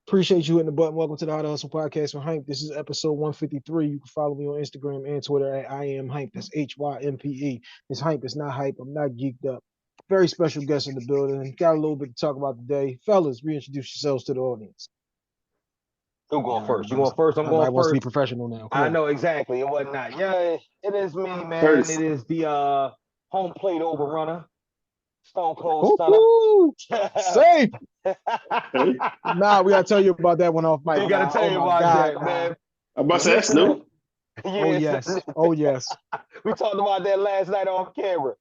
Appreciate you hitting the button. Welcome to the How to Hustle podcast with Hype. This is episode 153. You can follow me on Instagram and Twitter at I am Hype. That's HYMPE. It's Hype. It's not hype. I'm not geeked up. Very special guest in the building. Got a little bit to talk about today. Fellas, reintroduce yourselves to the audience. Who going first? You going first? I'm Everybody going wants to be first. professional now. Come I on. know exactly and whatnot. Yeah, it is me, man. First. It is the home plate overrunner, Stone Cold Stunner. Woo-hoo! Safe. You Nah, we gotta tell you about that one off mic. gotta tell you about that, man. I'm about to say that's new. Oh yes. Oh yes. We talked about that last night on camera.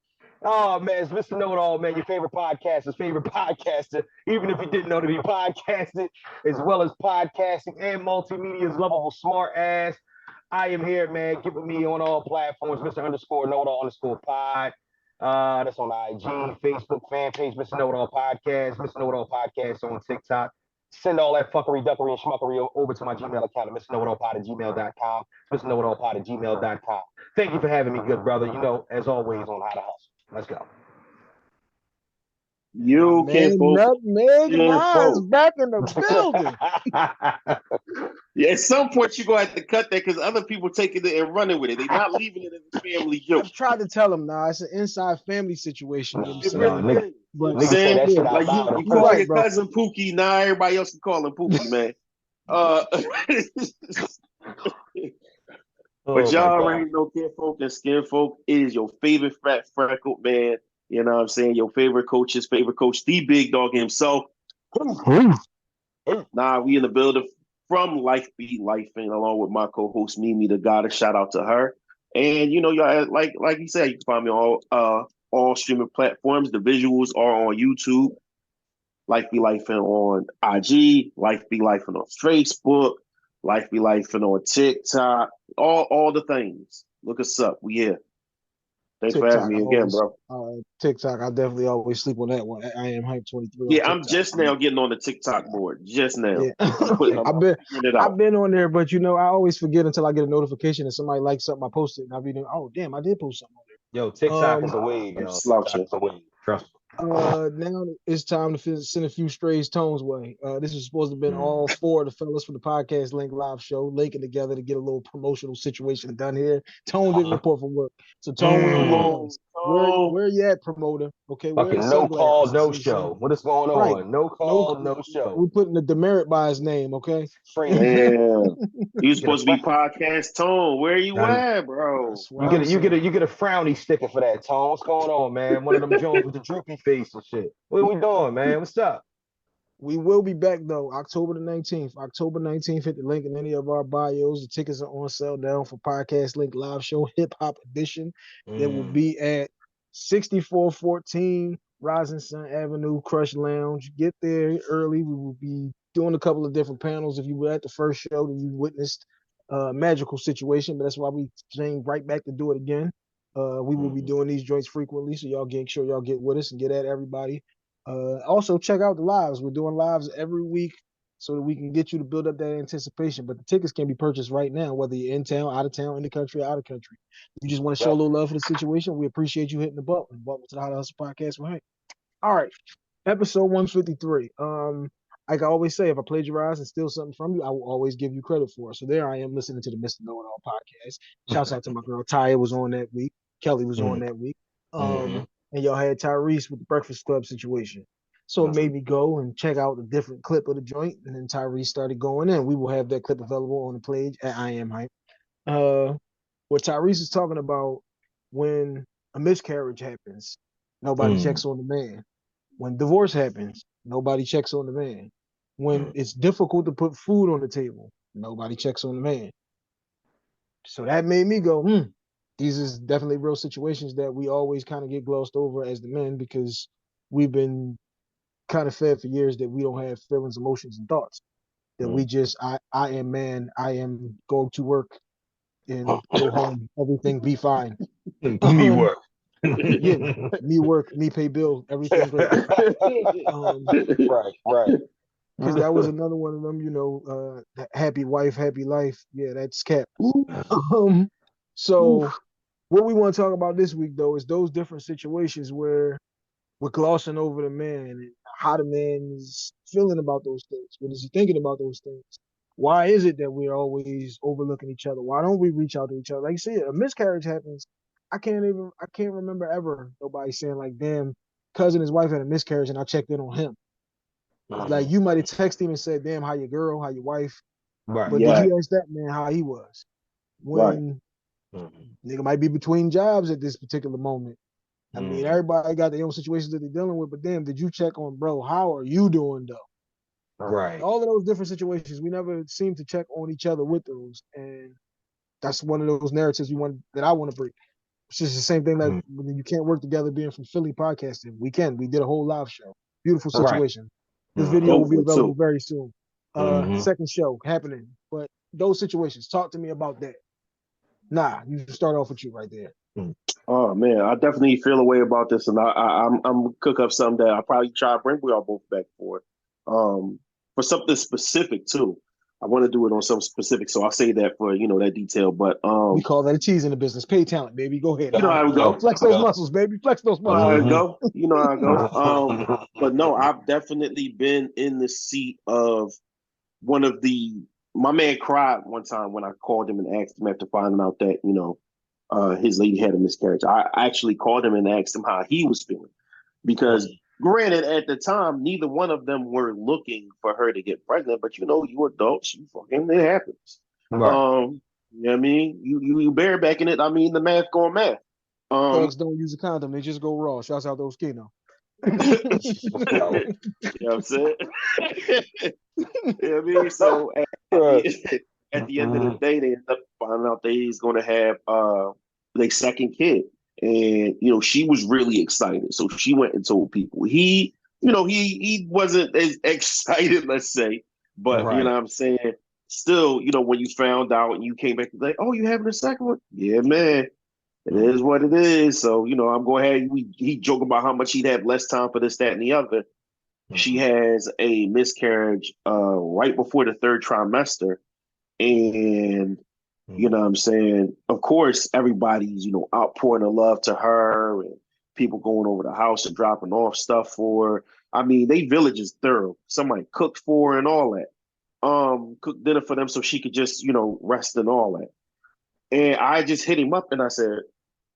Oh man, it's Mr. Knowitall, man, your favorite podcaster's favorite podcaster, even if you didn't know to be podcasted, as well as podcasting and multimedia's lovable smart ass. I am here, man. Get with me on all platforms, Mr. _Knowitall_pod. That's on IG, Facebook fan page, Mr. Knowitall Podcast, Mr. Knowitall Podcast on TikTok. Send all that fuckery, duckery, and schmuckery over to my Gmail account at MrKnowitallPod@gmail.com. MrKnowitallPod@gmail.com. Thank you for having me, good brother. You know, as always, on How to Hustle. Let's go. You can Nutmeg Line's back in the building. Yeah, at some point you're gonna have to cut that because other people taking it and running with it. They're not leaving it as a family joke. I've tried to tell them, it's an inside family situation. You know what I'm It saying? really is. But Nigga say that shit out Like loud. you call right, your bro. cousin Pookie, now everybody else can call him Pookie, man. But y'all already know kinfolk and skinfolk is your favorite fat freckled man. You know what I'm saying? Your favorite coach's favorite coach, the big dog himself. Nah, we in the building from Life Be Life, and along with my co-host Mimi the Goddess. Shout out to her. And you know, y'all like you said, you can find me on all streaming platforms. The visuals are on YouTube. Life Be Life on IG, Life Be Life on Facebook, Life Be Life on TikTok, all the things. Look us up. We here. Thanks for having me again, bro. TikTok, I definitely always sleep on that one. I am Hype 23. Yeah, I'm just now getting on the TikTok board. Just now. Yeah. I've been on there, but I always forget until I get a notification that somebody likes something I posted, and I'll be doing, oh damn, I did post something on there. Yo, TikTok is a wave, yo. Slouching. TikTok is a wave. Trust me. Now it's time to send a few strays Tones way. This was supposed to have been all four of the fellas from the podcast link live show linking together to get a little promotional situation done here. Tone didn't report from work, so Tone, where you at, promoter? Okay, fucking no call, no show. What is going on? Right. No call, no show. We're putting the demerit by his name, okay? Damn. You supposed to be podcast Tone. Where you at, bro? You get a frowny sticker for that, Tone. What's going on, man? One of them Jones with the droopy face and shit. What are we doing, man? What's up? We will be back though, October the 19th. October 19th, hit the link in any of our bios. The tickets are on sale now for Podcast Link Live Show Hip Hop Edition. That will be at 6414 Rising Sun Avenue, Crush Lounge. Get there early. We will be doing a couple of different panels. If you were at the first show, then you witnessed a magical situation, but that's why we came right back to do it again. We will be doing these joints frequently, so y'all make sure y'all get with us and get at everybody. Also, check out the lives. We're doing lives every week so that we can get you to build up that anticipation. But the tickets can be purchased right now, whether you're in town, out of town, in the country, or out of country. If you just want to show a little love for the situation, we appreciate you hitting the button. Welcome to the How to Hustle podcast, right? All right, episode 153. Like I always say, if I plagiarize and steal something from you, I will always give you credit for it. So there I am listening to the Mr. Knowitall podcast. Shouts out to my girl Taya was on that week. Kelly was on that week. And y'all had Tyrese with the Breakfast Club situation. So it made me go and check out a different clip of the joint, and then Tyrese started going in. We will have that clip available on the page at I Am Hype. What Tyrese is talking about, when a miscarriage happens, nobody checks on the man. When divorce happens, nobody checks on the man. When it's difficult to put food on the table, nobody checks on the man. So that made me go, these is definitely real situations that we always kind of get glossed over as the men, because we've been kind of fed for years that we don't have feelings, emotions, and thoughts. That we just, I am man, I am go to work and go home, everything be fine. Me work. Yeah, me work, me pay bill, everything great. Right. Because that was another one of them, happy wife, happy life. Yeah, that's cap. So what we want to talk about this week, though, is those different situations where we're glossing over the man and how the man is feeling about those things. What is he thinking about those things? Why is it that we're always overlooking each other? Why don't we reach out to each other? Like you said, a miscarriage happens. I can't remember ever nobody saying like, damn, cousin, his wife had a miscarriage and I checked in on him. Like you might have texted him and said, damn, how your girl, how your wife? Right. But did Yeah, you ask that man how he was? right. When nigga might be between jobs at this particular moment. I mean, everybody got their own situations that they're dealing with, but damn, did you check on bro? How are you doing though? Right. All of those different situations, we never seem to check on each other with those, and that's one of those narratives that I want to break. It's just the same thing that when you can't work together, being from Philly podcasting. We can. We did a whole live show. Beautiful Right. situation. This video will be Over available too. very soon. Mm-hmm. Second show happening. But those situations, talk to me about that. Nah, you start off with you right there. Oh man, I definitely feel a way about this, and I'm gonna cook up something that I probably try to bring we all both back for something specific too. I want to do it on something specific, so I'll say that for that detail. But We call that a cheese in the business. Pay talent, baby. Go ahead, you know man. how it go. Flex those muscles, baby. Flex those You know how muscles. it go. You know how it go. But no, I've definitely been in the seat of one of the. My man cried one time when I called him and asked him after finding out that his lady had a miscarriage. I actually called him and asked him how he was feeling because, granted, at the time, neither one of them were looking for her to get pregnant. But you adults, you fucking it happens. Right. You know what I mean? You bareback in it. I mean, the math going math. Thugs don't use a condom. They just go raw. Shouts out those Keno. You know what I'm saying? You know what I mean? So Right. at the end of the day, they end up finding out that he's going to have their second kid, and she was really excited, so she went and told people. He wasn't as excited, let's say, but you know Right. what I'm saying. Still, when you found out and you came back, like, oh, you having a second one? Yeah, man. It is what it is. So, I'm going ahead. He joke about how much he'd have less time for this, that, and the other. She has a miscarriage right before the third trimester. And, you know what I'm saying? Of course, everybody's, outpouring of love to her and people going over the house and dropping off stuff for her. I mean, they village is thorough. Somebody cooked for her and all that. Cooked dinner for them so she could just, rest and all that. And I just hit him up and I said,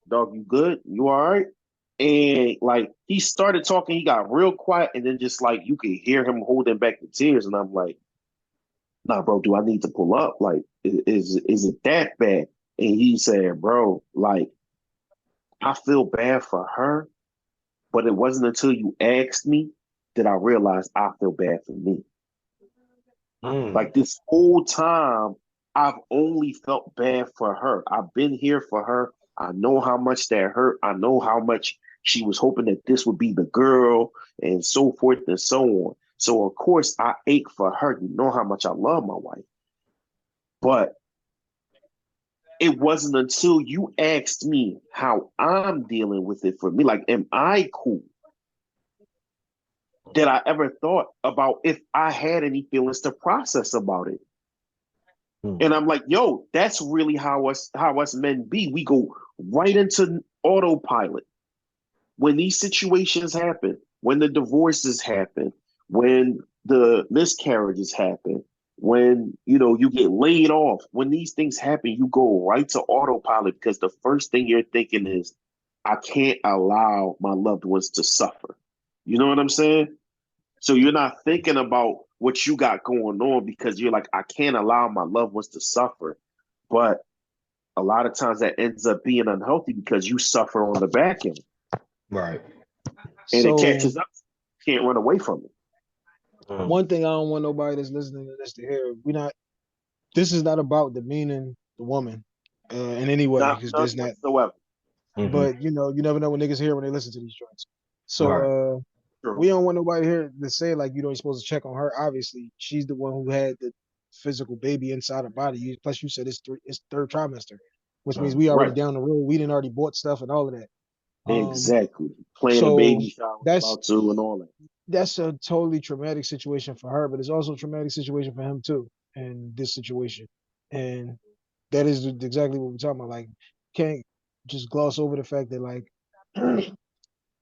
dog, you good? You all right? And like he started talking, he got real quiet, and then just like you could hear him holding back the tears. And I'm like, nah, bro, do I need to pull up? Like, is it that bad? And he said, bro, like, I feel bad for her, but it wasn't until you asked me that I realized I feel bad for me. Like this whole time, I've only felt bad for her. I've been here for her. I know how much that hurt. I know how much she was hoping that this would be the girl and so forth and so on. So, of course, I ache for her. You know how much I love my wife. But it wasn't until you asked me how I'm dealing with it for me, like, am I cool? That I ever thought about if I had any feelings to process about it. And I'm like, yo, that's really how us men be. We go right into autopilot. When these situations happen, when the divorces happen, when the miscarriages happen, when you get laid off, when these things happen, you go right to autopilot because the first thing you're thinking is, I can't allow my loved ones to suffer. You know what I'm saying? So you're not thinking about what you got going on because you're like, I can't allow my loved ones to suffer. But a lot of times that ends up being unhealthy because you suffer on the back end Right. and it So catches up. You can't run away from it. one thing I don't want nobody that's listening to this to hear, this is not about demeaning the woman in any way, Not because none there's not. whatsoever. But you never know what niggas hear when they listen to these joints. Right. So True. we don't want nobody here to say like you're supposed to check on her. Obviously, she's the one who had the physical baby inside her body. Plus, you said it's third trimester, which means we already Right. down the road. We didn't already bought stuff and all of that. Exactly. Playing a So baby shower that's about to and all that. that's a totally traumatic situation for her, but it's also a traumatic situation for him too. In this situation, and that is exactly what we're talking about. Like, can't just gloss over the fact that like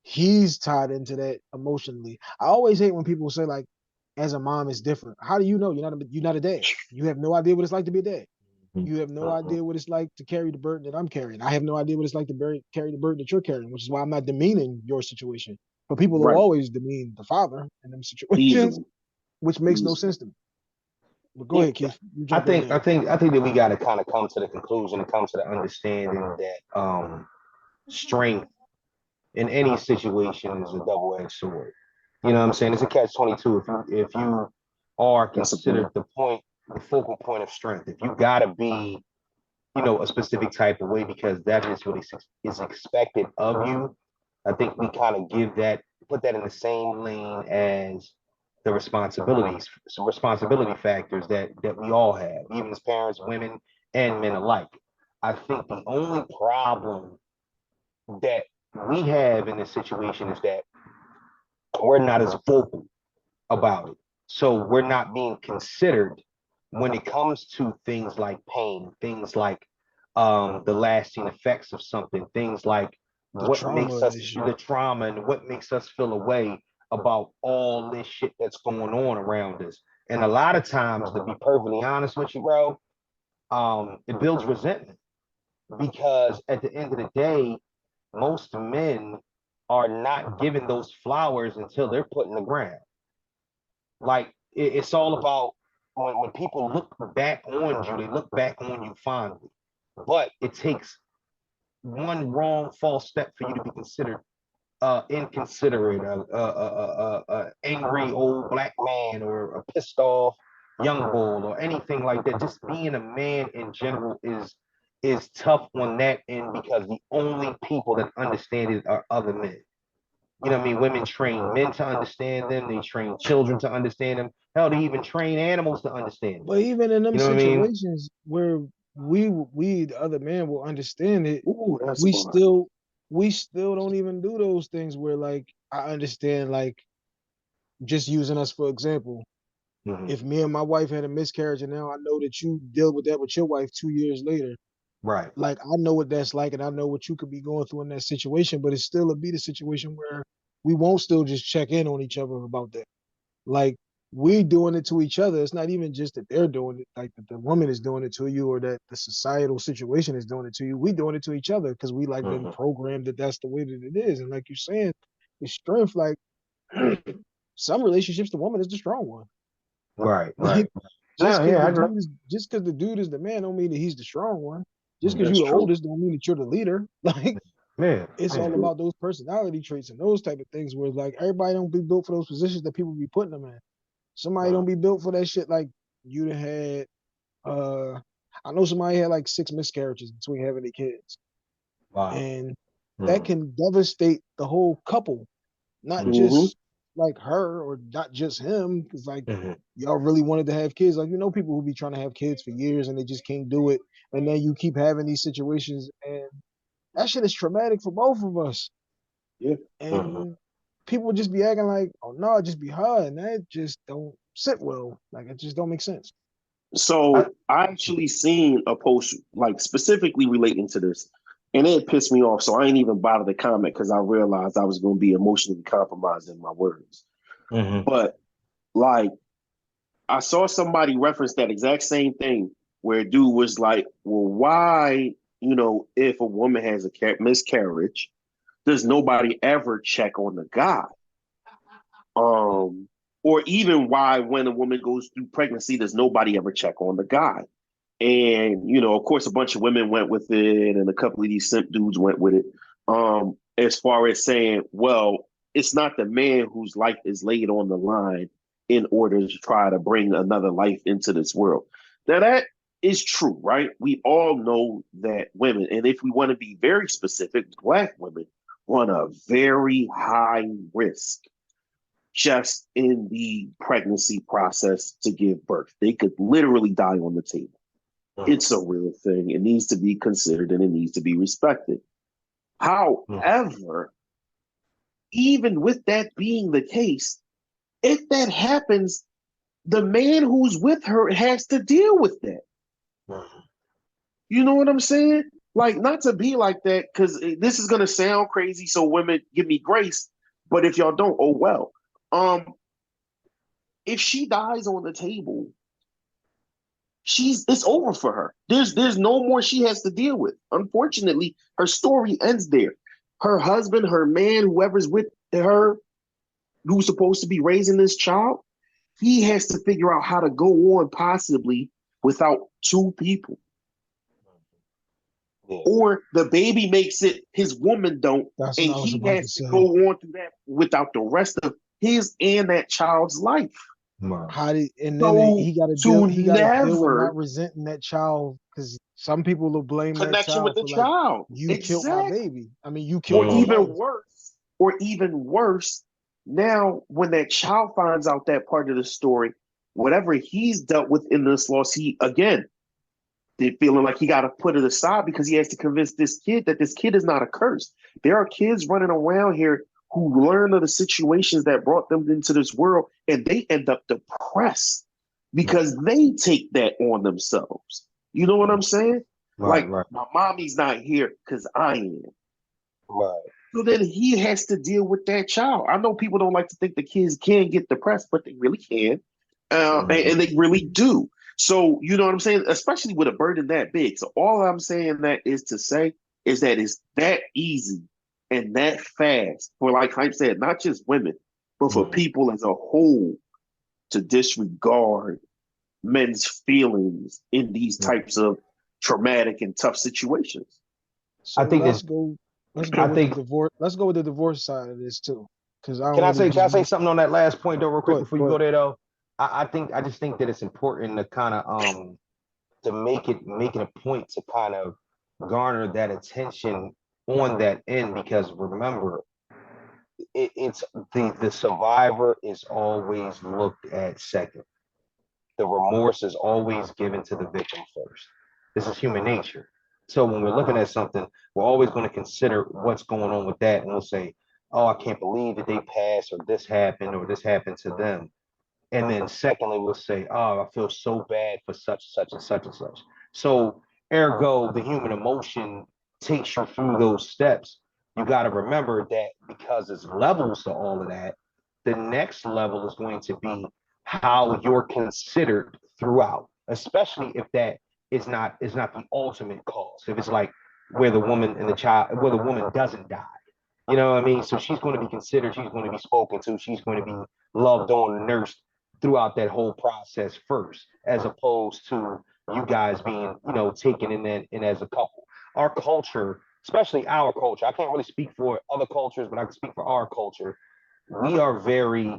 he's tied into that emotionally. I always hate when people say like, as a mom, it's different. How do you know you're not a dad? You have no idea what it's like to be a dad. You have no idea what it's like to carry the burden that I'm carrying. I have no idea what it's like to carry the burden that you're carrying, which is why I'm not demeaning your situation. But people will Right. always demean the father in them situations, Easily. which makes no Easily. sense to me. But go Yeah, ahead, Keith. You I jump in think I there. think I think that we got to kind of come to the conclusion and come to the understanding that strength in any situation is a double-edged sword. You know what I'm saying? It's a catch-22. If you are That's a considered the focal point of strength, if you gotta be, a specific type of way because that is what is expected of you, I think we kind of put that in the same lane as the responsibility factors that we all have, even as parents, women and men alike. I think the only problem that we have in this situation is that we're not as vocal about it. So we're not being considered when it comes to things like pain, things like the lasting effects of something, things like The what trauma makes of this us shit. the trauma and what makes us feel a way about all this shit that's going on around us. And a lot of times, to be perfectly honest with you, bro, it builds resentment because at the end of the day, most men are not given those flowers until they're put in the ground. Like it's all about when people look back on you, they look back on you fondly. But it takes one wrong false step for you to be considered inconsiderate, angry old black man, or a pissed off young bull, or anything like that. Just being a man in general is tough on that end because the only people that understand it are other men. You know what I mean? Women train men to understand them. They train children to understand them. Hell, they even train animals to understand them. But even in them You know what I mean? situations where we the other man will understand it, Ooh, that's we fun. still we still don't even do those things where like I understand like just using us for example. Mm-hmm. If me and my wife had a miscarriage and now I know that you deal with that with your wife 2 years later, Right. like I know what that's like and I know what you could be going through in that situation, but it's still a be the situation where we won't still just check in on each other about that. Like we doing it to each other. It's not even just that they're doing it, like that the woman is doing it to you or that the societal situation is doing it to you. We doing it to each other because we like been Mm-hmm. programmed that that's the way that it is. And like you're saying, the strength, like some relationships, the woman is the strong one. Right. Right. Like No, yeah, I agree. just because the dude is the man don't mean that he's the strong one. Just because That's you're the true. oldest don't mean that you're the leader. Like Man, it's That's all man. true. about those personality traits and those type of things where like everybody don't be built for those positions that people be putting them in. Somebody don't be built for that shit like you done had uh I know somebody had like 6 miscarriages between having their kids. Wow. And that Mm-hmm. can devastate the whole couple, not Mm-hmm. just like her or not just him. Cause like Mm-hmm. y'all really wanted to have kids. Like, people who be trying to have kids for years and they just can't do it. And then you keep having these situations and that shit is traumatic for both of us. Yeah. Mm-hmm. And people just be acting like, oh no, just be her. And that just don't sit well. Like it just don't make sense. I, So I actually seen a post like specifically relating to this, and it pissed me off. So I ain't even bother to comment because I realized I was going to be emotionally compromised in my words. mm-hmm. But like, I saw somebody reference that exact same thing where a dude was like, "Well, why, if a woman has a miscarriage, does nobody ever check on the guy?" Um, or even why, when a woman goes through pregnancy, does nobody ever check on the guy? And, of course, a bunch of women went with it, and a couple of these simp dudes went with it. As far as saying, well, it's not the man whose life is laid on the line in order to try to bring another life into this world. Now, that is true, right? We all know that women, and if we want to be very specific, Black women run a very high risk just in the pregnancy process to give birth. They could literally die on the table. Mm-hmm. It's a real thing. It needs to be considered and it needs to be respected. However, even with that being the case, if that happens, the man who's with her has to deal with that. Mm-hmm. You know what I'm saying? like not to be like that, because this is gonna sound crazy, so women give me grace, but if y'all don't, oh well. Um, if she dies on the table, it's over for her. There's no more she has to deal with. Unfortunately, her story ends there. Her husband, her man, whoever's with her, who's supposed to be raising this child, he has to figure out how to go on possibly without two people. Yeah. Or the baby makes it, his woman don't, That's and what I was he about to has to say. go on through that without the rest of his and that child's life. Right. How did and then So he got to deal. to He got to deal with not never resenting that child because some people will blame that connection with child the for like child. you killed my Exactly. baby. I mean, you Or killed my Mm. even life. worse, or even worse, now when that child finds out that part of the story, whatever he's dealt with in this loss, he again feeling like he got to put it aside because he has to convince this kid that this kid is not a curse. There are kids running around here who learn of the situations that brought them into this world, and they end up depressed because they take that on themselves. You know what I'm saying? Right, Like, right, my mommy's not here because I am. right. So then he has to deal with that child. I know people don't like to think the kids can get depressed, but they really can. And they really do. So, you know what I'm saying? Especially with a burden that big. So, all I'm saying that is to say is that it's that easy and that fast for, like Hype said, not just women, but for Mm. people as a whole to disregard men's feelings in these types of traumatic and tough situations. I So think let's this. go. Let's go I with the think. divorce. Let's go with the divorce side of this too, because I Can don't I want to say? Can just I say be. something on that last point though, real quick Go before you ahead. go there though? I think I just think that it's important to kind of to make it a point to kind of garner that attention on that end because remember it's the survivor is always looked at second. The remorse is always given to the victim first. This is human nature. So when we're looking at something, we're always going to consider what's going on with that, and we'll say, "Oh, I can't believe that they passed, or this happened to them." And then secondly, we'll say, "Oh, I feel so bad for such, such, and such and such." So ergo, the human emotion takes you through those steps. You got to remember that because there's levels to all of that. The next level is going to be how you're considered throughout, especially if that is not the ultimate cause. If it's like where the woman and the child, where the woman doesn't die, you know what I mean? So she's going to be considered, she's going to be spoken to, she's going to be loved on and nursed throughout that whole process first, as opposed to you guys being, taken in as a couple. Our culture, especially our culture, I can't really speak for other cultures, but I can speak for our culture. We are very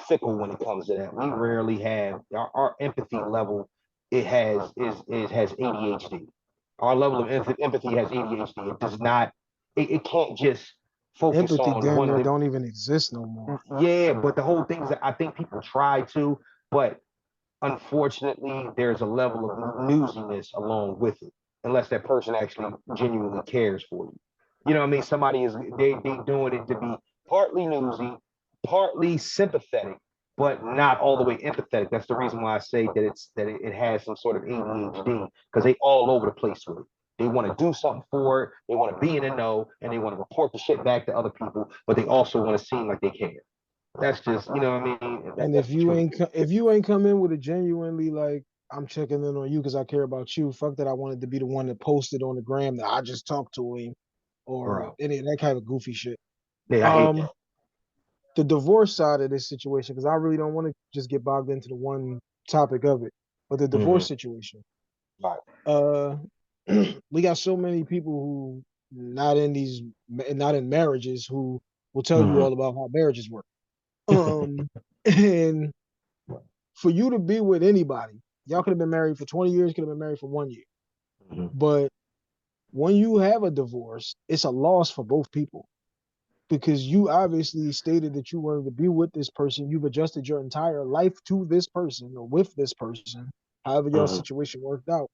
fickle when it comes to that. We rarely have our empathy level. It has ADHD. Our level of empathy has ADHD. It does not. It can't just focus Empathy on damn one. near don't even exist no more. Yeah, but the whole thing is that I think people try to, but unfortunately, there's a level of newsiness along with it, unless that person actually genuinely cares for you. You know what I mean? Somebody is they doing it to be partly newsy, partly sympathetic, but not all the way empathetic. That's the reason why I say that it has some sort of ADHD because they all over the place with it. They want to do something for it. They want to be in the know, and they want to report the shit back to other people, but they also want to seem like they care. That's just, you know what I mean? And That's the truth. if you ain't come in with a genuinely like I'm checking in on you because I care about you. Fuck that. I wanted to be the one that posted on the gram that I just talked to him or Bro. any of that kind of goofy shit. Yeah, I hate Um, that. the divorce side of this situation because I really don't want to just get bogged into the one topic of it, but the Mm-hmm. divorce situation. Right. Uh, we got so many people who not in marriages who will tell you Mm-hmm. all about how marriages work. And for you to be with anybody, y'all could have been married for 20 years, could have been married for 1 year. Mm-hmm. But when you have a divorce, it's a loss for both people because you obviously stated that you wanted to be with this person. You've adjusted your entire life to this person or with this person, however your Mm-hmm. situation worked out.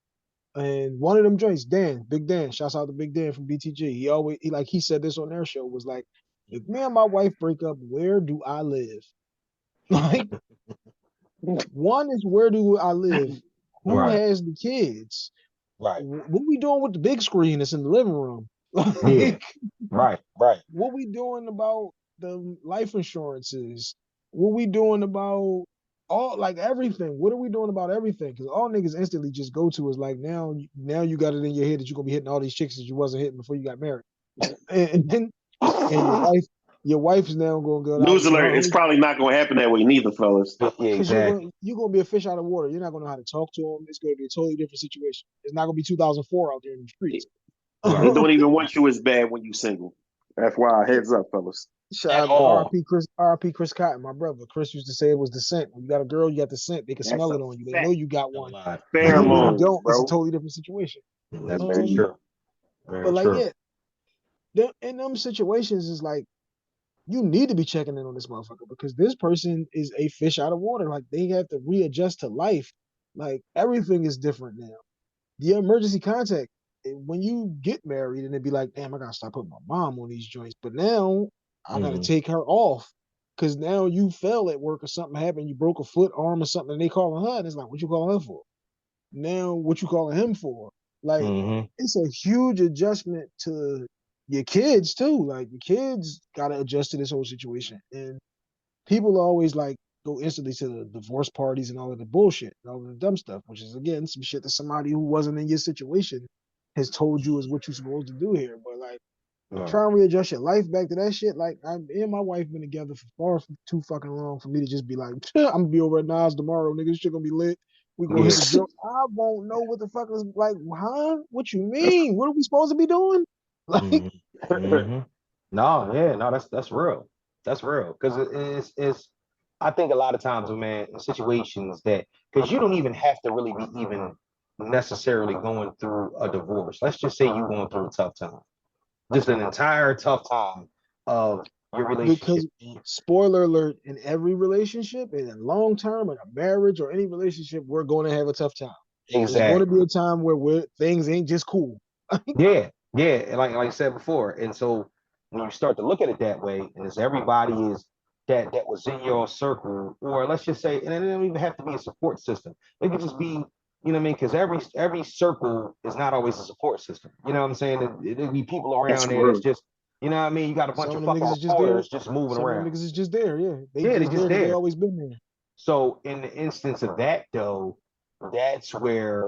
And one of them joints, Dan, Big Dan, shouts out to Big Dan from BTG. He said this on their show was like, if me and my wife break up, where do I live? Like, one is where do I live? Who Right. has the kids? Right. What we doing with the big screen that's in the living room? Yeah. Like, Right. Right. what we doing about the life insurances? What we doing about all like everything? What are we doing about everything? Because all niggas instantly just go to is like now you got it in your head that you're gonna be hitting all these chicks that you wasn't hitting before you got married, and then and your wife's now gonna go out News to alert! her It's husband probably not going to happen that way, neither, fellas. Yeah. because Exactly. you're gonna be a fish out of water. You're not gonna know how to talk to them. It's gonna be a totally different situation. It's not gonna be 2004 out there in the streets. They Right. don't even want you as bad when you single. That's why. Heads up, fellas. Shout At out to all. RP Chris Cotton, my brother. Chris used to say it was the scent. When you got a girl, you got the scent. They can That's smell a it on you. They know fact. you got No one. lie. When you Pheromones, don't, it's a bro. totally different situation. That's very Um, true. Very but like, true. yeah, in them situations, is like you need to be checking in on this motherfucker because this person is a fish out of water. Like they have to readjust to life. Like everything is different now. The emergency contact when you get married and it'd be like, damn, I gotta start putting my mom on these joints. But now I gotta Mm-hmm. take her off because now you fell at work or something happened, you broke a foot, arm, or something, and they calling her, and it's like, what you calling her for? Now what you calling him for? Like Mm-hmm. it's a huge adjustment to your kids too. Like your kids gotta adjust to this whole situation. And people always like go instantly to the divorce parties and all of the bullshit and all of the dumb stuff, which is again some shit that somebody who wasn't in your situation has told you is what you're supposed to do here. But like Right. try and readjust your life back to that shit. Like I me and my wife been together for far too fucking long for me to just be like, I'm gonna be over at Nas tomorrow, nigga. This shit gonna be lit. We gonna Yeah. hit the joint. I won't know what the fuck is like, huh? What you mean? What are we supposed to be doing? Like, Mm-hmm. Mm-hmm. No, yeah, no, that's real. That's real. Because it's I think a lot of times, man, in situations that because you don't even have to really be even necessarily going through a divorce. Let's just say you're going through a tough time. Just an entire tough time of your relationship. because spoiler alert, in every relationship, in a long term, in a marriage or any relationship, we're going to have a tough time. There's going to be Exactly. a time where things ain't just cool. Yeah, yeah, and like I said before, and so when you start to look at it that way, and as everybody is that was in your circle, or let's just say, and it doesn't even have to be a support system. It could just be, you know what I mean? Because every circle is not always a support system. You know what I'm saying? There'd be people That's around there that's real. just, you know what I mean? You got a bunch Some of of them fucking niggas is just there. reporters just moving Some of them around. niggas is just there. Yeah, they Yeah, they just just there because they there. always been there. So in the instance of that, though, that's where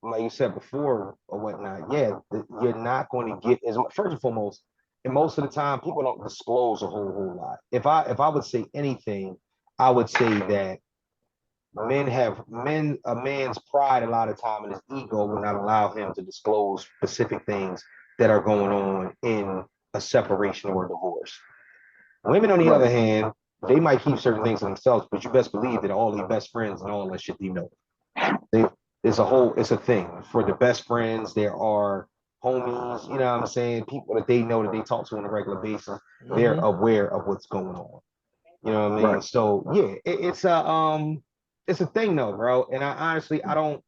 like you said before or whatnot, yeah, you're not going to get as much. First and foremost, and most of the time, people don't disclose a whole lot. If I would say anything, I would say that a man's pride a lot of time and his ego will not allow him to disclose specific things that are going on in a separation or a divorce. Women, on the Right. other hand, they might keep certain things to themselves, but you best believe that all their best friends and all that shit they know. They, it's a thing for the best friends. There are homies, you know what I'm saying? People that they know that they talk to on a regular basis. They're Mm-hmm. aware of what's going on. You know what I mean? Right. So yeah, it's a thing though, bro. And I honestly, I don't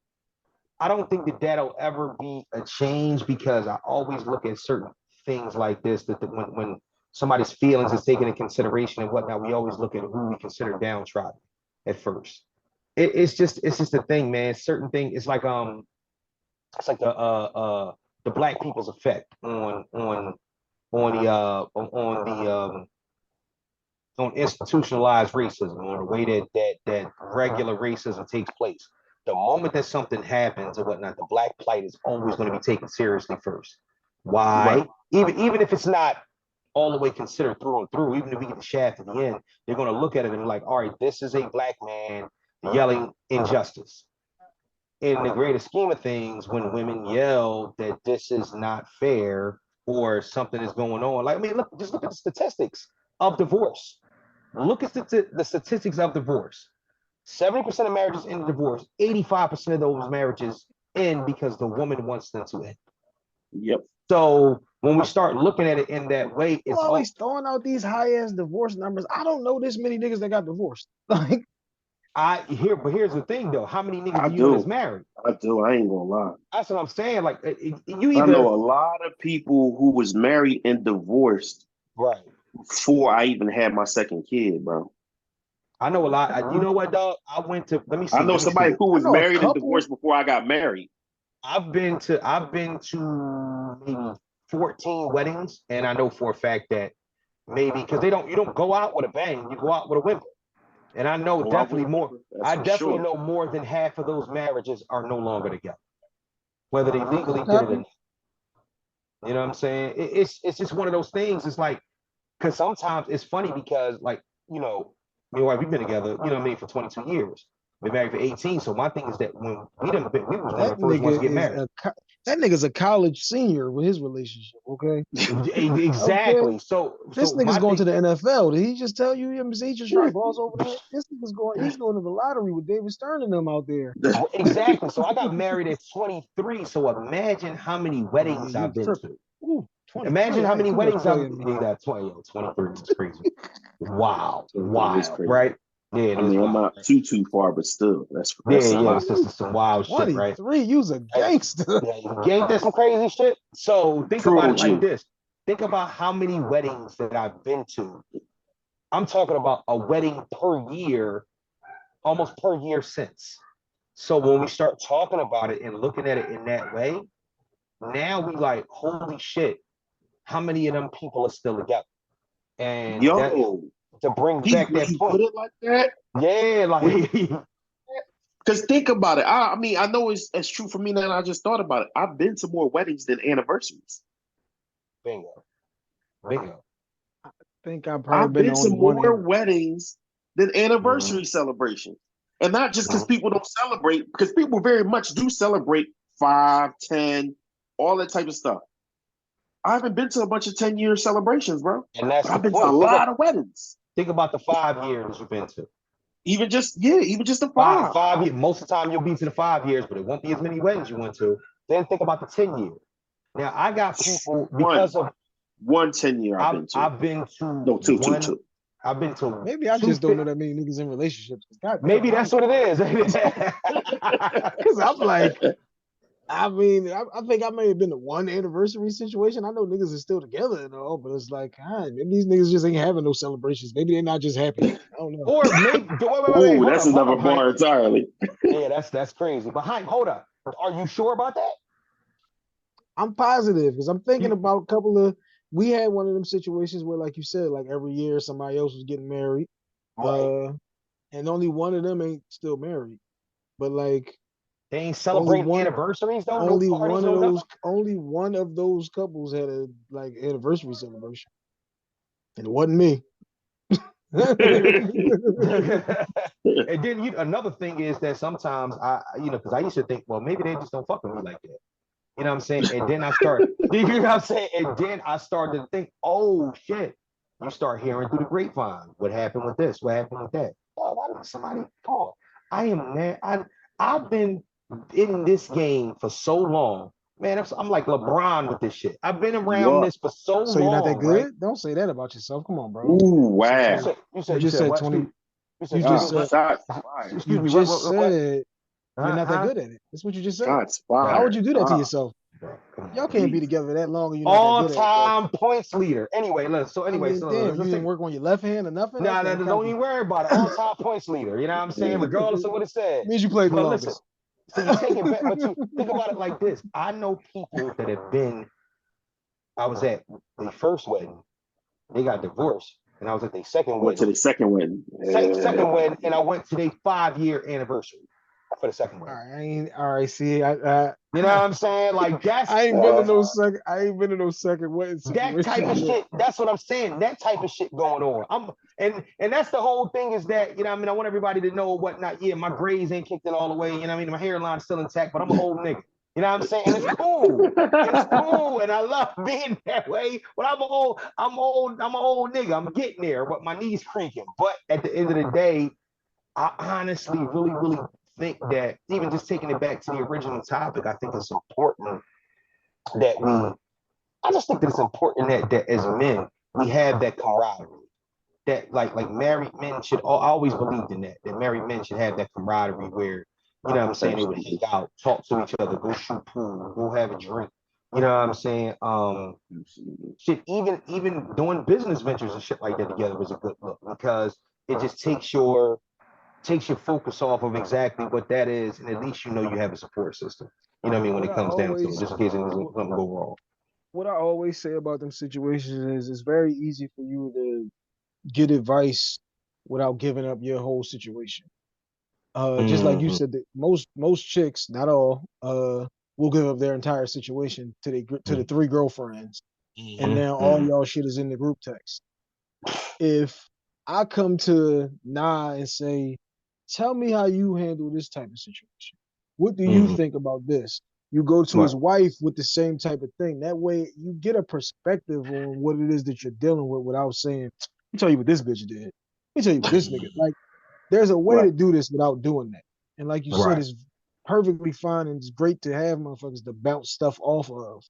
think that that'll ever be a change because I always look at certain things like this when somebody's feelings is taken into consideration and whatnot, we always look at who we consider downtrodden at first. It's just a thing, man. Certain thing. It's like the black people's effect on the on institutionalized racism, on the way that regular racism takes place. The moment that something happens or whatnot, the black plight is always going to be taken seriously first. Right. Why? Even if it's not all the way considered through and through, even if we get the shaft at the end, they're going to look at it and be like, all right, this is a black man yelling injustice. In the greater scheme of things, when women yell that this is not fair or something is going on, like I mean, just look at the statistics of divorce. Look at the statistics of divorce. 70% of marriages end in divorce. 85% of those marriages end because the woman wants them to end. Yep. So when we start looking at it in that way, People it's all always throwing out these high ass divorce numbers. I don't know this many niggas that got divorced. Like, but here's the thing though. How many niggas I do you know that's do. married? I do. I ain't gonna lie. That's what I'm saying. Like you I know either a lot of people who was married and divorced right. before I even had my second kid, bro. I know a lot. You know what, dog? I went to let me I see. know Let me somebody see. who I was know a married and couple. divorced before I got married. I've been to maybe 14 weddings, and I know for a fact that maybe because you don't go out with a bang, you go out with a whimper. And I know definitely more. That's I for definitely sure. know more than half of those marriages are no longer together, whether they legally did it or Okay. not. You know what I'm saying? It's just one of those things. It's like because sometimes it's funny because like me and wife we've been together. You know what I mean for 22 years. Been married for 18. So my thing is that when we was one of That the first ones nigga to get is married. that nigga's a college senior with his relationship. Okay. Okay. Exactly. This So nigga's my going to thing the NFL. Did he just tell you he just strike balls over there? This nigga's going. He's going to the lottery with David Stern and them out there. exactly. So I got married at 23. So imagine how many Oh yeah, weddings you I've was been tripping. to. Ooh, Imagine 23. how Hey, many too much weddings I've playing me. yeah, that 20, 23 is crazy. Wow, 23 is wild, crazy. right? Yeah, it I is mean, I'm wild. not too far, but still, that's a Yeah, lot. this is some wild shit, right? 23. You's a Hey, gangster. yeah, you ain't that some crazy shit? So think about it like Trojan. this. Think about how many weddings that I've been to. I'm talking about a wedding per year, almost per year since. So when we start talking about it and looking at it in that way, now we like, holy shit, how many of them people are still together? And that Yo, to bring back when that you point. put it like that, Yeah, when like because think about it. I mean, I know it's true for me now. I just thought about it. I've been to more weddings than anniversaries. bingo, bingo. I think I've probably I've been been to to only one more in. weddings than Mhm, anniversary celebrations. And not just because mhm. people don't celebrate, because people very much do celebrate 5, 10, all that type of stuff. I haven't been to a bunch of 10-year celebrations, bro. And that's But the I've been to a point. lot of weddings. Think about the 5 years you've been to. Even just the Five, five. 5 years. Most of the time you'll be to the 5 years, but it won't be as many weddings you went to. Then think about the 10 years. Now I got people One, because of one 10-year I've been to. I've been to No, two, two, one. two. I've been to Maybe I two. just don't know that many niggas in relationships. God damn, Maybe that's what it is. because I'm like, I think I may have been to one anniversary situation. I know niggas are still together and all, but it's like, maybe these niggas just ain't having no celebrations. Maybe they're not just happy. I don't know. Or maybe wait, Ooh, that's hold another up, Hank. bar entirely. Yeah, that's crazy. But Hank, hold up. Are you sure about that? I'm positive because I'm thinking You about a couple of. We had one of them situations where, like you said, like every year somebody else was getting married, right. uh, and only one of them ain't still married. But like They ain't only celebrating one, anniversaries though. No parties, no nothing. only one of those couples had a like anniversary celebration, and it wasn't me. And then another thing is that sometimes because I used to think, well, maybe they just don't fuck with me like that. You know what I'm saying? And then I start, you know what I'm saying? And then I started to think, oh shit. You start hearing through the grapevine. What happened with this? What happened with that? Oh, why did somebody call? I am mad. I've been in this game for so long. Man, I'm like LeBron with this shit. I've been around Yup. this for so So you're not that long, right? good? Don't say that about yourself. Come on, bro. Ooh, You said You wow. 20. said You you just said said what? 20. You You said just God, said shots fired. excuse you me. just What? said you're not that Huh? good at it. That's what you just said. Shots How would fired. you do that to Ah, yourself? Bro, come on, Y'all bro. can't be Jesus. together that long and you're not that good at it, bro. All-time points leader. Anyway, let's so I anyway, mean, so damn, you let's didn't say work on your left hand or nothing? nah, Okay, nah, I'm don't counting. even worry about it. All-time points leader. You know what I'm saying? Regardless of what it said. Means you played the But listen, longest. so you take it back, but you think about it like this. I know people that have been. I was at the first wedding, they got divorced, and I was at the second Went to wedding, the second one. second wedding, and I went to their 5 year anniversary for the second All wedding. right, I ain't all right. See, You know what I'm saying? Like that's I ain't been to no second. I ain't been to no second wedding that type situation of yet. shit. That's what I'm saying. That type of shit going on. And that's the whole thing is that I mean I want everybody to know whatnot. Yeah, my braids ain't kicked it all the way. You know what I mean my hairline's still intact, but I'm an old nigga. You know what I'm saying? And it's cool. And it's cool. And I love being that way. But I'm an old nigga. I'm getting there, but my knees creaking. But at the end of the day, I honestly really, really think that even just taking it back to the original topic, I think it's important that I just think that it's important that as men we have that camaraderie. That like married men should. I always believed in that married men should have that camaraderie where you know what I'm saying they would hang Absolutely. out, talk to each other, go shoot pool, go have a drink. You know what I'm saying? Absolutely. Shit, even doing business ventures and shit like that together is a good look because it just takes your focus off of exactly what that is, and at least you know you have a support system. You know what I mean? When What it I comes down to it, always just in case something what, go wrong. what I always say about them situations is it's very easy for you to get advice without giving up your whole situation. Just like you Mm-hmm. said, that most chicks, not all, will give up their entire situation to the three girlfriends, and Mm-hmm. now all Mm-hmm. y'all shit is in the group text. If I come to Nah and say, tell me how you handle this type of situation. What do you Mm-hmm. think about this? You go to Right. his wife with the same type of thing. That way you get a perspective on what it is that you're dealing with without saying, let me tell you what this bitch did. Let me tell you what this nigga like. There's a way Right. to do this without doing that. And like you said, Right. it's perfectly fine and it's great to have motherfuckers to bounce stuff off of.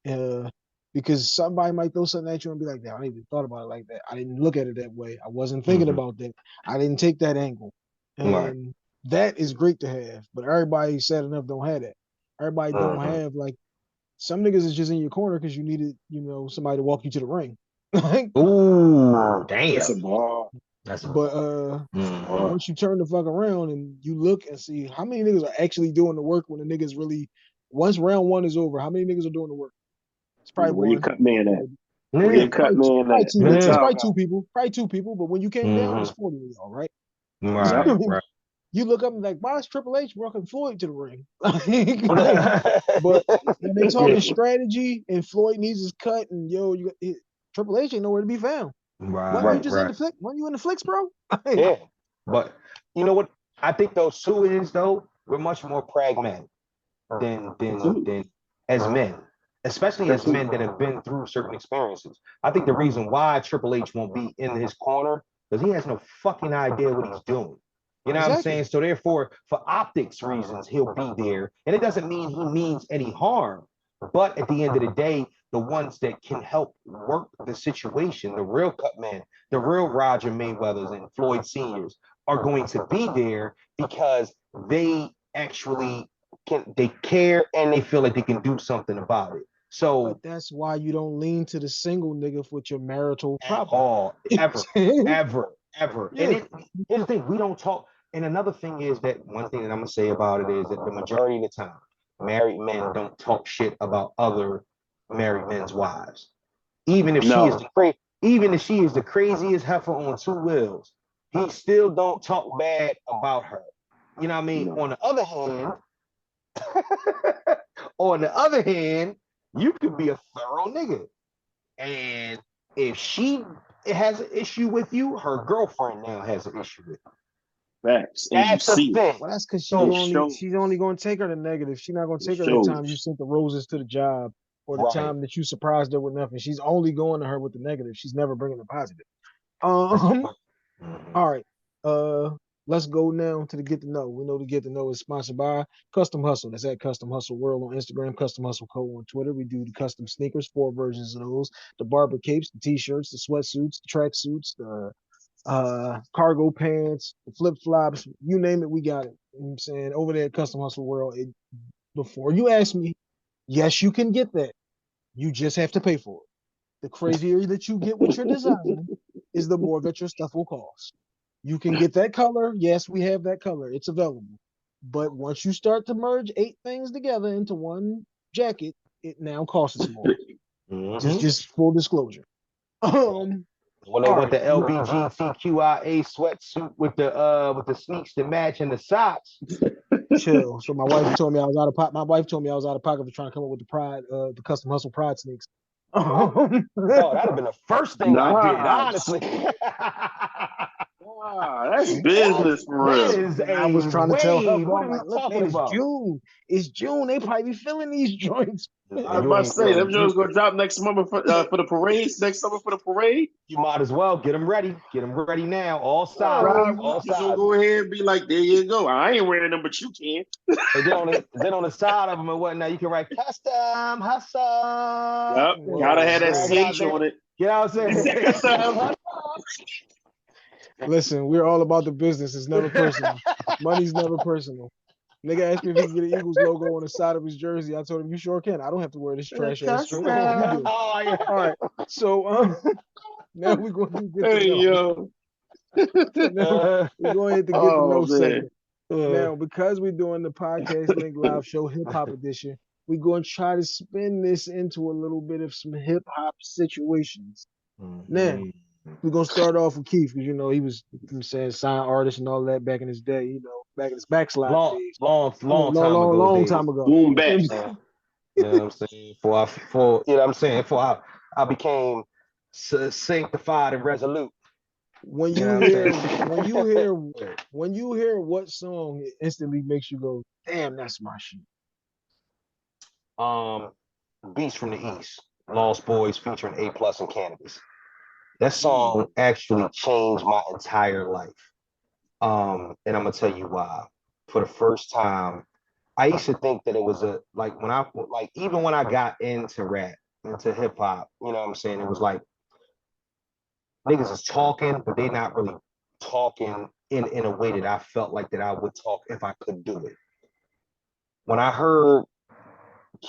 Uh, because somebody might throw something at you and be like, "Damn, I didn't even thought about it like that. I didn't look at it that way. I wasn't thinking Mm-hmm. about that. I didn't take that angle." Right. And that is great to have. But everybody sad enough don't have that. Everybody don't Mm-hmm. have like some niggas is just in your corner because you needed, somebody to walk you to the ring. Like, Ooh, That's a damn. bar. That's a but bar. That's a Mm-hmm. bar. once you turn the fuck around and you look and see how many niggas are actually doing the work when the niggas really once round one is over, how many niggas are doing the work? It's probably Where your one, cut man at? maybe. Where Yeah, your Yeah. cut man probably at? two. The It's Yeah. top probably guy. two people. Probably two people. But when you came down, it's Mm-hmm. 40 of y'all, right? Yep. Right. Right. You look up and like, why is Triple H walking Floyd to the ring? But when they Yeah. talking strategy and Floyd needs his cut and Triple H ain't nowhere to be found. When you Right. Right. just in Right. the flick? When you in the flicks, bro? Yeah. But you know what? I think those two is though, we're much more pragmatic Absolutely. than as men, especially as Absolutely. men that have been through certain experiences. I think the reason why Triple H won't be in his corner because he has no fucking idea what he's doing. You know what I'm Exactly. saying? So therefore, for optics reasons, he'll be there, and it doesn't mean he means any harm. But at the end of the day, the ones that can help work the situation, the real cut men, the real Roger Mayweathers and Floyd Seniors, are going to be there because they actually they care and they feel like they can do something about it. So But that's why you don't lean to the single nigga with your marital at problem. all, ever, ever, ever. And Yeah. here's the thing: we don't talk. And another thing is that one thing that I'm gonna say about it is that the majority of the time, married men don't talk shit about other married men's wives, even if she is No. the even if she is the craziest heifer on two wheels. He still don't talk bad about her. You know what I mean? No. On the other hand, you could be a thorough nigga. And if she has an issue with you, her girlfriend now has an issue with you. Facts. And you That's a see it. thing. Well, that's because So she's only gonna take her to negative. She's not gonna It take her the time you shows. sent the roses to the job or the right. time that you surprised her with nothing. She's only going to her with the negative. She's never bringing the positive. That's a Um, point. Mm-hmm. all right. Uh, let's go now to the Get to Know. We know the Get to Know is sponsored by Custom Hustle. That's at Custom Hustle World on Instagram, Custom Hustle Co on Twitter. We do the custom sneakers, four versions of those: the barber capes, the t-shirts, the sweatsuits, the track suits, the cargo pants, the flip flops, you name it, we got it. You know what I'm saying? Over there at Custom Hustle World, before you ask me, yes, you can get that. You just have to pay for it. The crazier that you get with your design is the more that your stuff will cost. You can get that color. Yes, we have that color. It's available. But once you start to merge eight things together into one jacket, it now costs more. Just Mm-hmm. just full disclosure. Um, When they all want right. the LBGTQIA sweatsuit with the sneaks to match and the socks. Chill. So my wife told me I was out of pocket. My wife told me I was out of pocket for trying to come up with the custom hustle pride sneaks. Oh, that'd have been the first thing I did, Nah. honestly. Nah, that's What? business for That real. is And I was a trying to tell her, wave. bro, What I'm are we like, look, talking man, it's about? June. It's June. They probably be feeling these joints. I was You about to ain't say feeling them you. Jones gonna drop next summer for the parades. Next summer for the parade. You might as well get them ready. Get them ready now. All sizes. Right, Um, we All just gonna sizes. go ahead and be like, there you go. I ain't wearing them, but you can. And then on the side of them and whatnot, you can write custom hustle. Yep, word, gotta have that Drag it word. out CH there. on it. You know what I'm saying? Custom. Listen, we're all about the business. It's never personal. Money's never personal. Nigga asked me if he can get an Eagles logo on the side of his jersey. I told him, you sure can. I don't have to wear this trash ass shirt. You Custom. do. Oh yeah. All right. So now we're going to get to Hey know. yo. So now we're going to get to Oh know man. segment. Now, because we're doing the podcast link live show hip hop edition, we're going to try to spin this into a little bit of some hip hop situations. Now, we're gonna start off with Keith because he was saying sign artist and all that back in his day. Back in his backsliding days. Long time ago. Boom back. You know what I'm saying? Before I became sanctified and resolute. When you hear what song, it instantly makes you go, damn, that's my shit. Beast from the East, Lost Boys featuring A Plus and Cannabis. That song actually changed my entire life. And I'm gonna tell you why. For the first time, I used to think that it was even when I got into rap, into hip hop, you know what I'm saying? It was like niggas is talking, but they not really talking in a way that I felt like that I would talk if I could do it. When I heard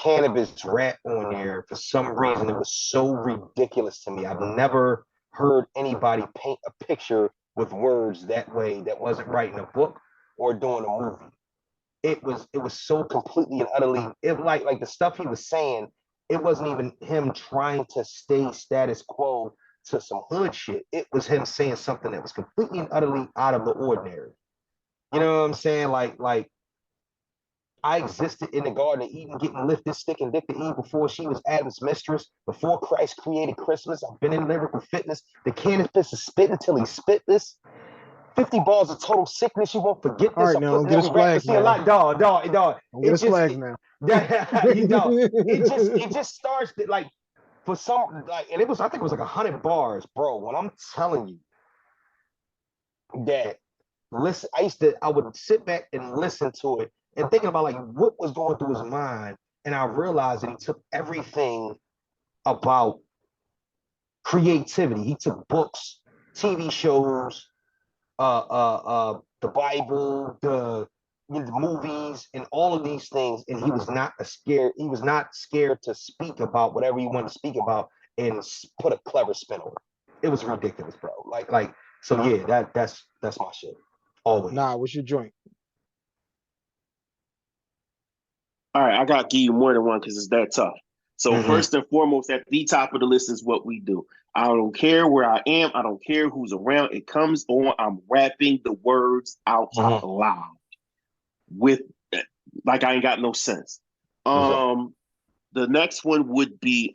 Cannabis rap on there, for some reason, it was so ridiculous to me. I've never heard anybody paint a picture with words that way that wasn't writing a book or doing a movie. It was so completely and utterly like the stuff he was saying. It wasn't even him trying to stay status quo to some hood shit. It was him saying something that was completely and utterly out of the ordinary. You know what I'm saying? Like I existed in the Garden of Eden, getting lifted, stick and dick to Eve before she was Adam's mistress, before Christ created Christmas. I've been in lyrical fitness. The cannabis is spit until he spit this. 50 balls of total sickness. You won't forget this. All right, now, get us flags see a lot, dog. Get us flags now. It just starts like for some and I think it was like 100 bars, bro. When I'm telling you that, listen, I would sit back and listen to it and thinking about like what was going through his mind, and I realized that he took everything about creativity. He took books, TV shows, the Bible, the movies, and all of these things, and he was not scared. He was not scared to speak about whatever he wanted to speak about and put a clever spin on it. It was ridiculous, bro. So yeah, that's my shit. Always. Nah, what's your joint? All right, I got to give you more than one because it's that tough. So first and foremost, at the top of the list is what we do. I don't care where I am. I don't care who's around. It comes on. I'm rapping the words out loud with like I ain't got no sense. The next one would be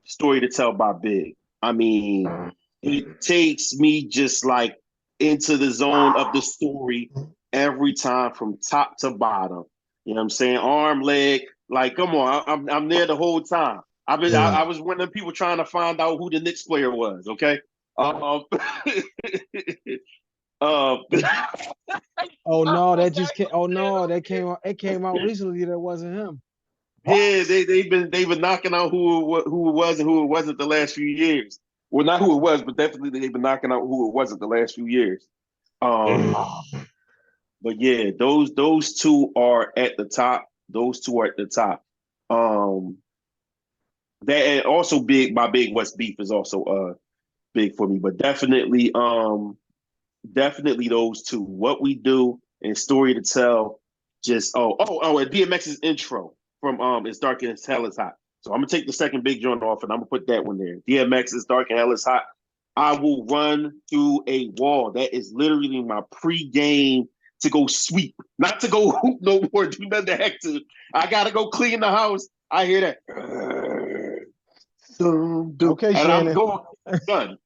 Story to Tell by Big. I mean, it takes me just like into the zone of the story every time from top to bottom. You know what I'm saying? Arm, leg, like, come on, I'm there the whole time. I was one of the people trying to find out who the Knicks player was. Okay. Oh no, that just came. Oh no, that came out. It came out recently. That wasn't him. Yeah, they've been knocking out who it was and who it wasn't the last few years. Well, not who it was, but definitely they've been knocking out who it wasn't the last few years. But yeah, those two are at the top. Those two are at the top. That and also Big, my Big West Beef is also big for me. But definitely those two. What We Do and Story to Tell. Just and DMX's intro from It's Dark and Hell is Hot. So I'm gonna take the second big joint off and I'm gonna put that one there. DMX is Dark and Hell is Hot. I will run through a wall. That is literally my pre-game to go sweep, not to go hoop no more, do nothing the heck to. I gotta go clean the house. I hear that. Okay, and Shannon. I'm going done.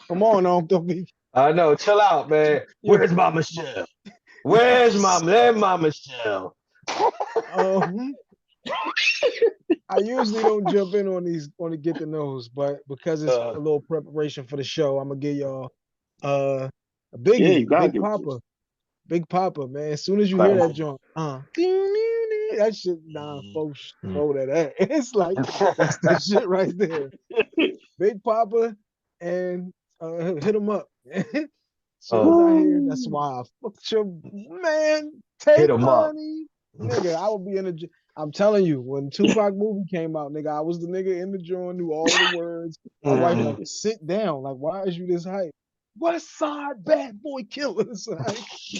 Come on, don't be. I know, chill out, man. Where's my Michelle? Where's my Michelle? I usually don't jump in on the get to knows, but because it's a little preparation for the show, I'm gonna give y'all a biggie, Big Papa, man. As soon as you hear that joint, that shit, folks, that. It's like that's the shit right there. Big Papa and Hit 'Em Up. So I hear that's why I fucked your man. Take money, nigga. I would be in the. I'm telling you, when Tupac movie came out, nigga, I was the nigga in the joint, knew all the words. My wife like, sit down. Like, why is you this hype? West Side Bad Boy Killers.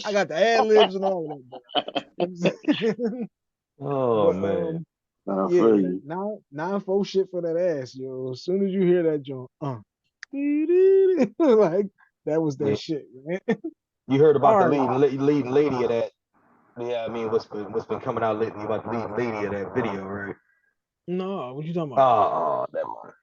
I got the ad libs and all of that. Oh But man. I yeah, feel that you. 9-4 shit for that ass, yo. As soon as you hear that joint, like that was that Yeah. shit, man. You heard about All the right. leading lady of that. Yeah, I mean, what's been coming out lately about the leading lady of that video, right? No, what you talking about? Oh, never mind.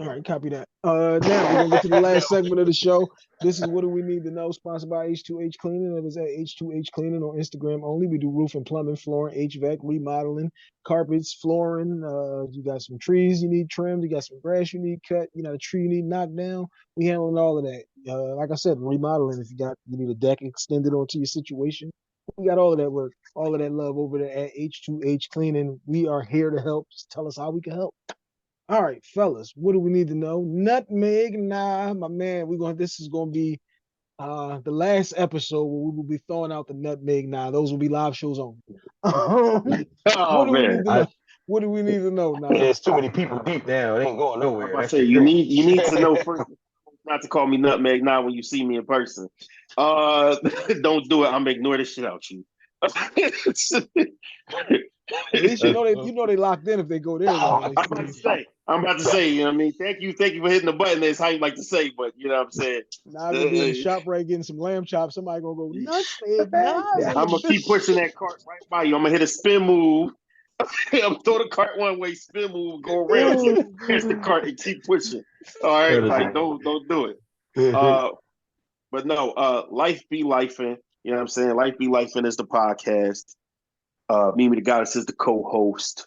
All right, copy that. Now we're gonna get to the last segment of the show. This is what do we need to know, sponsored by H2H Cleaning. That is at H2H Cleaning on Instagram only. We do roof and plumbing, flooring, HVAC, remodeling, carpets, flooring. You got some trees you need trimmed, you got some grass you need cut, you got a tree you need knocked down. We handling all of that. Like I said, remodeling if you need a deck extended onto your situation. We got all of that work, all of that love over there at H2H Cleaning. We are here to help. Just tell us how we can help. All right, fellas, what do we need to know? Nutmeg, nah, my man. This is gonna be the last episode where we will be throwing out the nutmeg. Nah, those will be live shows only. What Oh do we man. need to know? What do we need to know now? There's too many people deep now. It ain't going I'm nowhere. about to That's say the you need to know thing. first not to call me Nutmeg now when you see me in person. Uh, don't do it. I'm gonna ignore the shit out you. At least you know they locked in if they go there though. Like, I'm about to say, you know what I mean? Thank you for hitting the button. That's how you like to say, but you know what I'm saying? now I'm gonna be in the Uh, shop right getting some lamb chops. Somebody gonna go nutmeg, nah, I'm gonna keep pushing that cart right by you. I'm gonna hit a spin move. I'm throw the cart one way, spin move, go around you, catch the cart and keep pushing. All right, like don't do it. Uh, but no, life be lifing. You know what I'm saying? Life be lifing is the podcast. Mimi the Goddess is the co-host.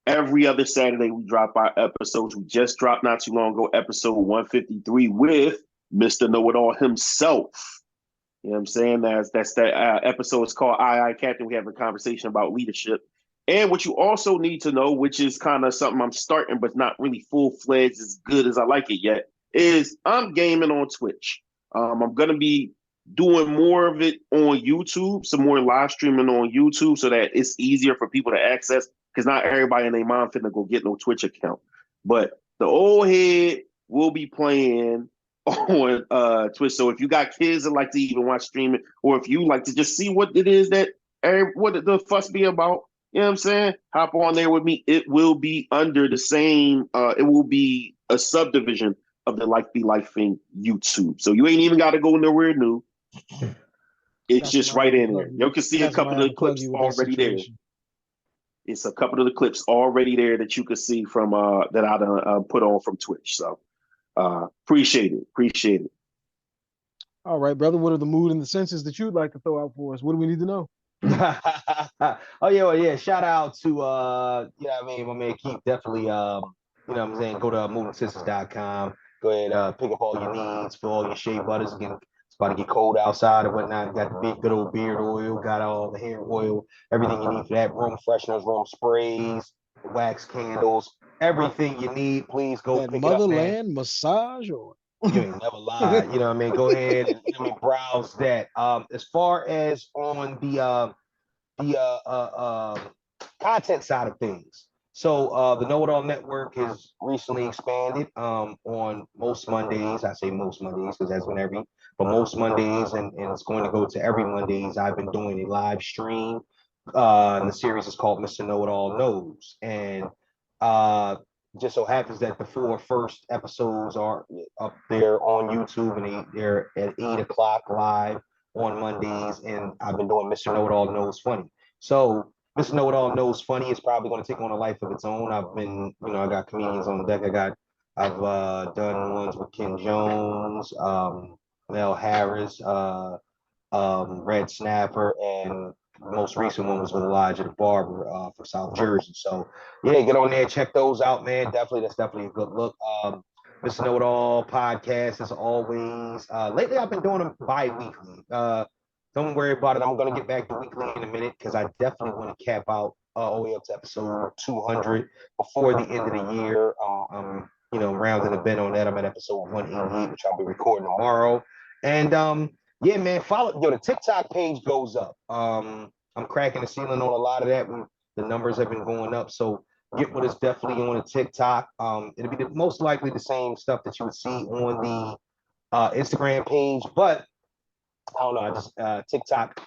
Every other Saturday we drop our episodes. We just dropped not too long ago, episode 153 with Mr. Know-It-All himself. You know what I'm saying? That's that episode is called I Captain. We have a conversation about leadership. And what you also need to know, which is kind of something I'm starting, but not really full fledged as good as I like it yet, is I'm gaming on Twitch. I'm gonna be doing more of it on YouTube, some more live streaming on YouTube, so that it's easier for people to access. Because not everybody and their mom finna go get no Twitch account. But the old head will be playing on Twitch. So if you got kids that like to even watch streaming, or if you like to just see what it is that what the fuss be about, you know what I'm saying? Hop on there with me. It will be under the same. It will be a subdivision of the Life Be Life thing YouTube. So you ain't even got to go nowhere new. It's got just somebody right have to in plug there. you. You can see a Got couple somebody of have the to plug clips you with that already there. situation. It's a couple of the clips already there that you can see from that I put on from Twitch. So appreciate it. All right, brother. What are the mood and the senses that you'd like to throw out for us? What do we need to know? Oh yeah, well, yeah. Shout out to you know what I mean, my man Keith. Definitely you know what I'm saying, go to movingtosisters.com. Go ahead, pick up all your needs for all your shea butters. Again, it's about to get cold outside and whatnot. Got the big good old beard oil, got all the hair oil, everything you need for that. Room fresheners, room sprays, wax candles, everything you need. Please go That pick it up, man. motherland massage or You ain't never lied. You know what I mean? Go ahead and you know what I mean, browse that. As far as on the content side of things. So the Know It All Network has recently expanded on most Mondays. I say most Mondays because that's when but most Mondays, and it's going to go to every Mondays. I've been doing a live stream. And the series is called Mr. Know It All Knows. And uh, just so happens that the 4 first episodes are up there on YouTube, and they're at 8 o'clock live on Mondays, and I've been doing Mr. Know It All Knows Funny. So Mr. Know It All Knows Funny is probably going to take on a life of its own. I've been, I got comedians on deck. I've done ones with Ken Jones, Mel Harris, Red Snapper, and the most recent one was with Elijah the Barber from South Jersey. So yeah, get on there, check those out, man. That's definitely a good look. Mr. Know It All podcast as always. Lately, I've been doing them bi-weekly. Don't worry about it. I'm gonna get back to weekly in a minute because I definitely want to cap out all the way up to episode 200 before the end of the year. I'm rounding the bend on that. I'm at episode 188, which I'll be recording tomorrow. And yeah, man, follow. The TikTok page goes up. I'm cracking the ceiling on a lot of that. The numbers have been going up, so get with us definitely on the TikTok. It'll be most likely the same stuff that you would see on Instagram page, but I don't know. I just TikTok,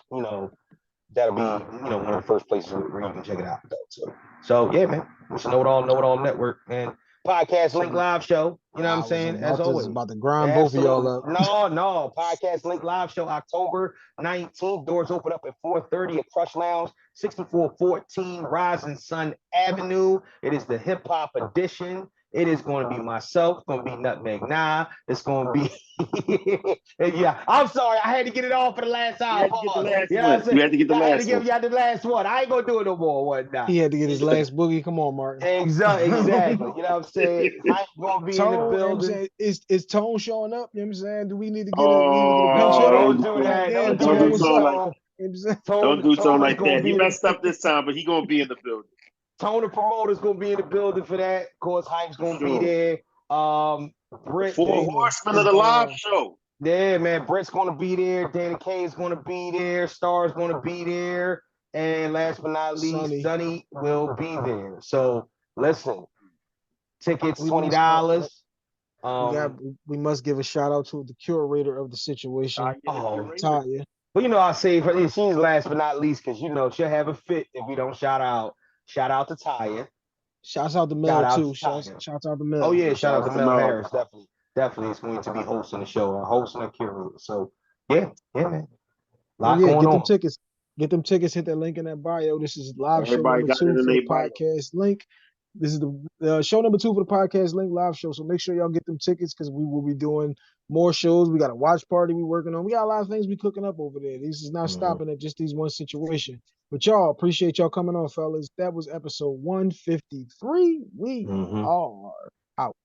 that'll be one of the first places where you can check it out. So yeah, man. It's Know It All Network and Podcast Link Live Show. You know what I'm saying? As always, about to grind both of y'all up. No. Podcast Link Live Show, October 19th. Doors open up at 4:30 at Crush Lounge, 6414 Rising Sun Avenue. It is the hip hop edition. It is going to be myself. It's going to be Nutmeg Nah. It's going to be yeah. I'm sorry, I had to get it off for the last hour. You had to get the last one. Y'all the last one. I ain't gonna do it no more. Whatnot. He had to get his last boogie. Come on, Martin. Exactly. You know what I'm saying? I ain't gonna be Tone, in the building. You know is Tone showing up? You know what I'm saying? Do we need to get don't do that. Don't do Tone like don't do Tone like that. He messed up this time, but he gonna be in the building. Tone the promoter's gonna be in the building for that. Of course, Hype's gonna be there. Brett, Four Horsemen of the live show. Yeah, man. Brett's gonna be there. Danny K is gonna be there. Star's gonna be there. And last but not least, Sonny will be there. So listen, tickets $20. We must give a shout out to the curator of the situation. Tanya. Well, I'll save her. She's last but not least because she'll have a fit if we don't shout out. Shout out to Taya. Shouts out to Mel too. Shouts out to Mel. Oh yeah, shout out to Mel Harris. Definitely is going to be hosting the show or hosting a curator. So yeah, man. Tickets. Get them tickets. Hit that link in that bio. This is live show number 2 for the podcast link. This is the show number 2 for the podcast link live show. So make sure y'all get them tickets because we will be doing more shows. We got a watch party we working on. We got a lot of things we cooking up over there. This is not stopping at just these one situation. But y'all, appreciate y'all coming on, fellas. That was episode 153. We are out.